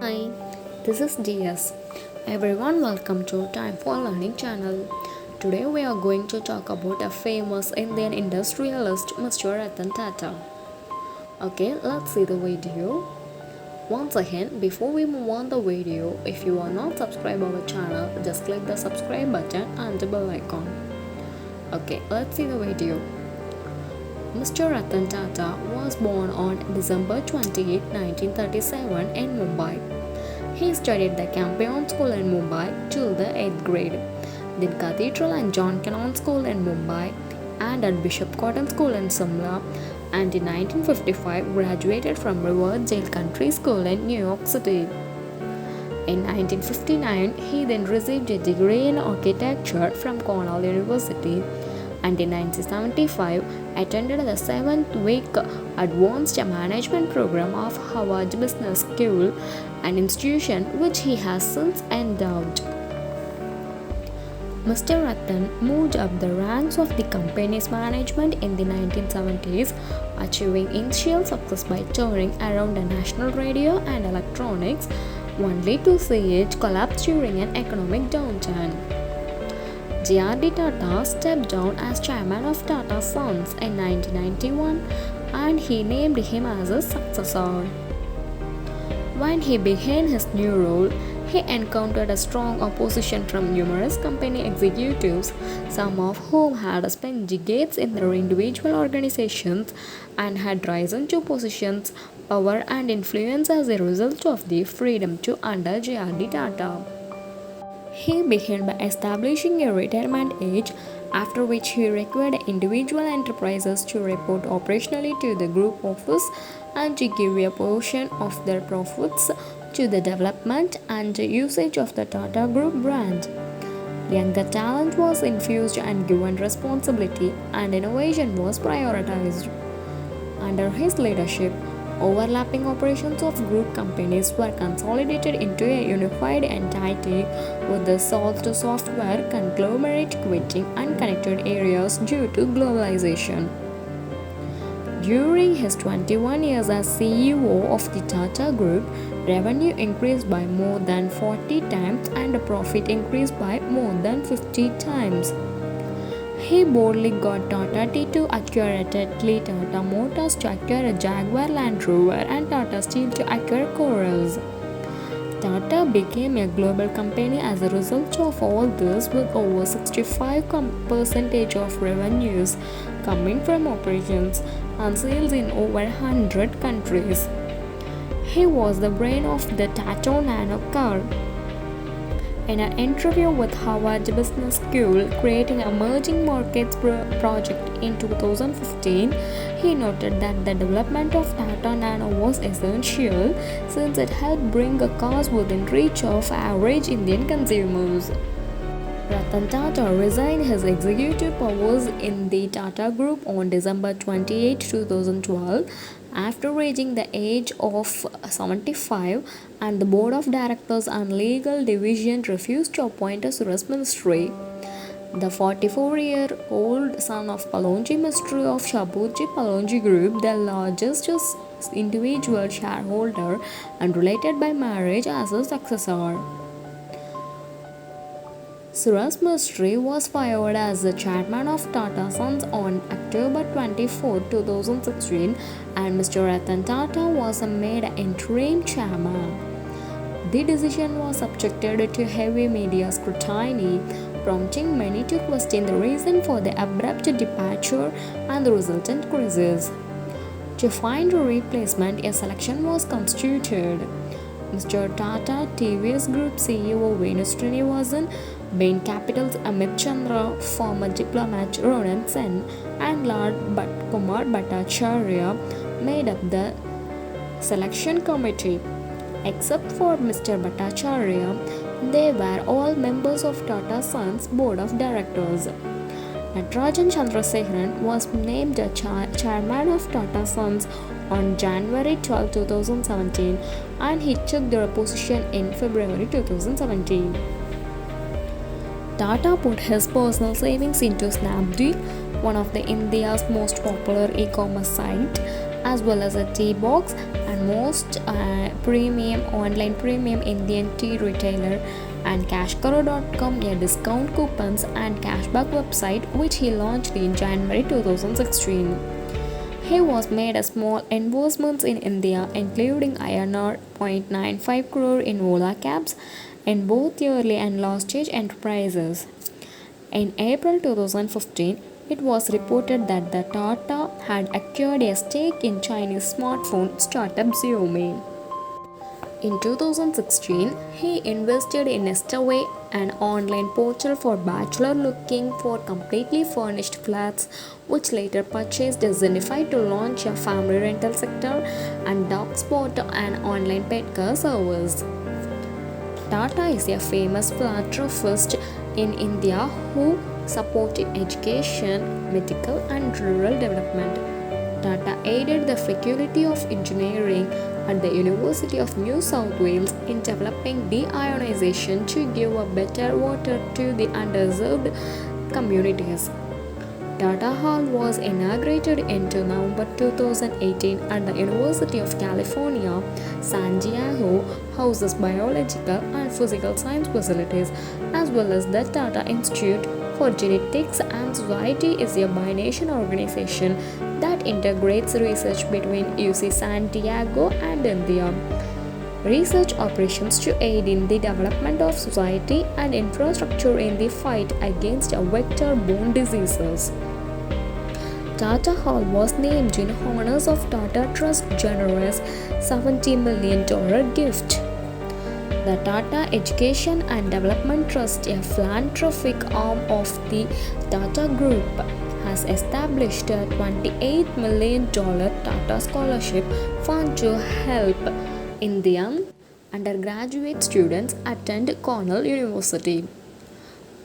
Hi, this is DS. Everyone, welcome to Time for Learning channel. Today we are going to talk about a famous Indian industrialist, Mr. Ratan Tata. Okay, let's see the video. Once again, before we move on the video, if you are not subscribed our channel, just click the subscribe button and the bell icon. Okay, let's see the video. Mr. Ratan Tata was born on December 28, 1937 in Mumbai. He studied the Campion School in Mumbai till the 8th grade, then Cathedral and John Cannon School in Mumbai and at Bishop Cotton School in Simla, and in 1955 graduated from River Jail Country School in New York City. In 1959, he then received a degree in architecture from Cornell University and in 1975 attended the 7th-week Advanced Management Program of Harvard Business School, an institution which he has since endowed. Mr. Ratan moved up the ranks of the company's management in the 1970s, achieving initial success by touring around the national radio and electronics, only to see it collapse during an economic downturn. J.R.D. Tata stepped down as chairman of Tata Sons in 1991 and he named him as his successor. When he began his new role, he encountered a strong opposition from numerous company executives, some of whom had spent decades in their individual organizations and had risen to positions, power, and influence as a result of the freedom to under J.R.D. Tata. He began by establishing a retirement age, after which he required individual enterprises to report operationally to the group office and to give a portion of their profits to the development and usage of the Tata Group brand. Younger talent was infused and given responsibility, and innovation was prioritized. Under his leadership, overlapping operations of group companies were consolidated into a unified entity with the software conglomerate quitting unconnected areas due to globalization. During his 21 years as CEO of the Tata Group, revenue increased by more than 40 times and profit increased by more than 50 times. He boldly got Tata Tea to acquire Tetley, Tata Motors to acquire Jaguar Land Rover, and Tata Steel to acquire corus. Tata became a global company as a result of all this, with over 65% of revenues coming from operations and sales in over 100 countries. He was the brain of the Tata Nano car. In an interview with Harvard Business School, creating emerging markets project in 2015, he noted that the development of Tata Nano was essential since it helped bring cars within reach of average Indian consumers. Ratan Tata resigned his executive powers in the Tata Group on December 28, 2012 after reaching the age of 75, and the board of directors and legal division refused to appoint a Suresh Ministry. The 44-year-old son of Palonji Mistry of Shabuji Palonji Group, the largest individual shareholder and related by marriage, as a successor. Suresh Mistry was fired as the chairman of Tata Sons on October 24, 2016, and Mr. Ratan Tata was made interim chairman. The decision was subjected to heavy media scrutiny, prompting many to question the reason for the abrupt departure and the resultant crisis. To find a replacement, a selection was constituted. Mr. Tata, TVS Group CEO Venu Srinivasan, Bain Capital's Amit Chandra, former diplomat Ronan Sen, and Lord Kumar Bhattacharya made up the selection committee. Except for Mr. Bhattacharya, they were all members of Tata Sons board of directors. Natarajan Chandrasekharan was named the chairman of Tata Sons on January 12, 2017, and he took the position in February 2017. Tata put his personal savings into Snapdeal, one of India's most popular e-commerce site, as well as a tea box, and and most online premium Indian tea retailer, and cashkaro.com, a discount coupons and cashback website which he launched in January 2016. He was made a small investments in India, including INR 0.95 crore in Ola cabs in both early and last stage enterprises. In April 2015, it was reported that the Tata had acquired a stake in Chinese smartphone startup Xiaomi. In 2016, he invested in Nestaway, an online portal for bachelor looking for completely furnished flats, which later purchased Zenify to launch a family rental sector, and Dogspot, an online pet care service. Tata is a famous philanthropist in India who supported education, medical, and rural development. Tata aided the Faculty of Engineering at the University of New South Wales in developing deionization to give a better water to the underserved communities. Tata Hall was inaugurated in November 2018 at the University of California, San Diego, houses biological and physical science facilities, as well as the Tata Institute for Genetics and Society is a bi-nation organization that integrates research between UC San Diego and India. Research operations to aid in the development of society and infrastructure in the fight against vector-borne diseases. Tata Hall was named in honors of Tata Trust generous $70 million gift. The Tata Education and Development Trust, a philanthropic arm of the Tata Group, has established a $28 million Tata Scholarship Fund to help Indian undergraduate students attend Cornell University.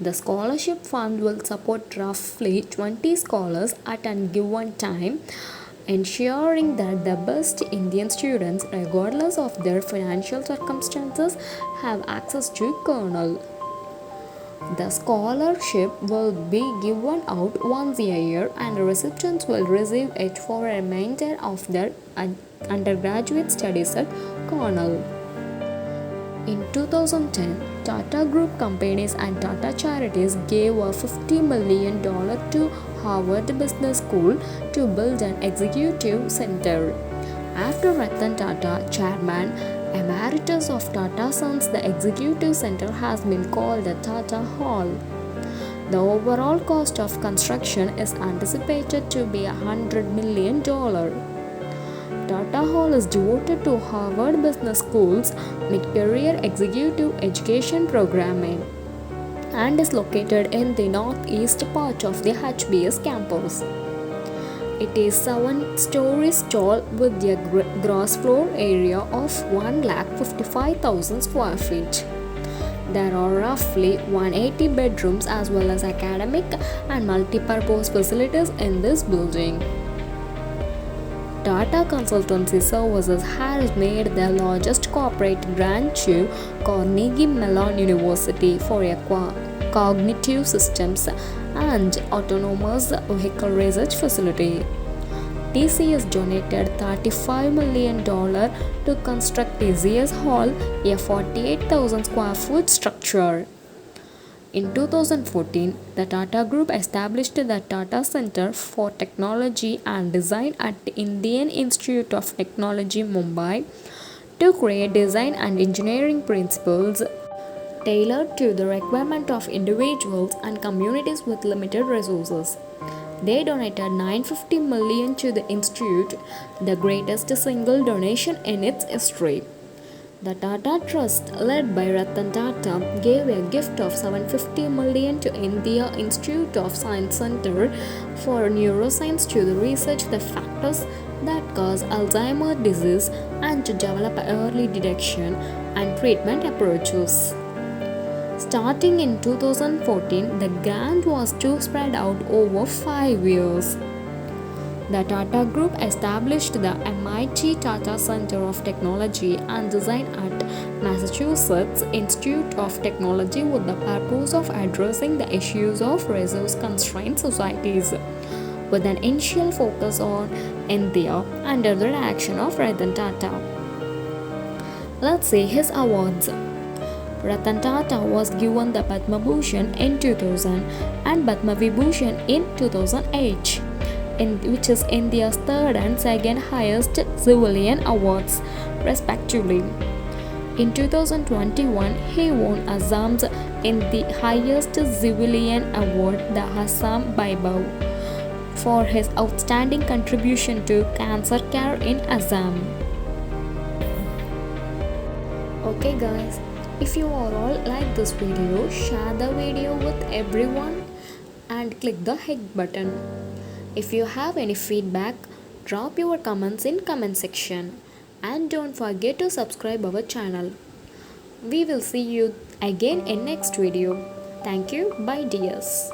The scholarship fund will support roughly 20 scholars at a given time, ensuring that the best Indian students, regardless of their financial circumstances, have access to Cornell. The scholarship will be given out once a year, and recipients will receive it for a remainder of their undergraduate studies at Cornell. In 2010, Tata Group companies and Tata Charities gave a $50 million to Harvard Business School to build an executive center. After Ratan Tata, chairman emeritus of Tata Sons, the executive center has been called the Tata Hall. The overall cost of construction is anticipated to be $100 million. Tata Hall is devoted to Harvard Business School's mid-career executive education programming and is located in the northeast part of the HBS campus. It is 7 stories tall with a gross floor area of 155,000 square feet. There are roughly 180 bedrooms as well as academic and multi-purpose facilities in this building. Tata Consultancy Services has made the largest corporate grant to Carnegie Mellon University for a cognitive systems and autonomous vehicle research facility. TCS donated $35 million to construct TCS Hall, a 48,000 square foot structure. In 2014, the Tata Group established the Tata Center for Technology and Design at the Indian Institute of Technology, Mumbai, to create design and engineering principles tailored to the requirement of individuals and communities with limited resources. They donated $950 million to the institute, the greatest single donation in its history. The Tata Trust, led by Ratan Tata, gave a gift of $750 million to India Institute of Science Center for Neuroscience to research the factors that cause Alzheimer's disease and to develop early detection and treatment approaches. Starting in 2014, the grant was to spread out over 5 years. The Tata Group established the MIT Tata Center of Technology and Design at Massachusetts Institute of Technology with the purpose of addressing the issues of resource-constrained societies, with an initial focus on India under the direction of Ratan Tata. Let's see his awards. Ratan Tata was given the Padma Bhushan in 2000 and Padma Vibhushan in 2008, which is India's third and second highest civilian awards, respectively. In 2021, he won Assam's in the highest civilian award, the Assam Vaibhav, for his outstanding contribution to cancer care in Assam. Okay guys, if you are all like this video, share the video with everyone and click the like button. If you have any feedback, drop your comments in comment section and don't forget to subscribe our channel. We will see you again in next video. Thank you. Bye dears.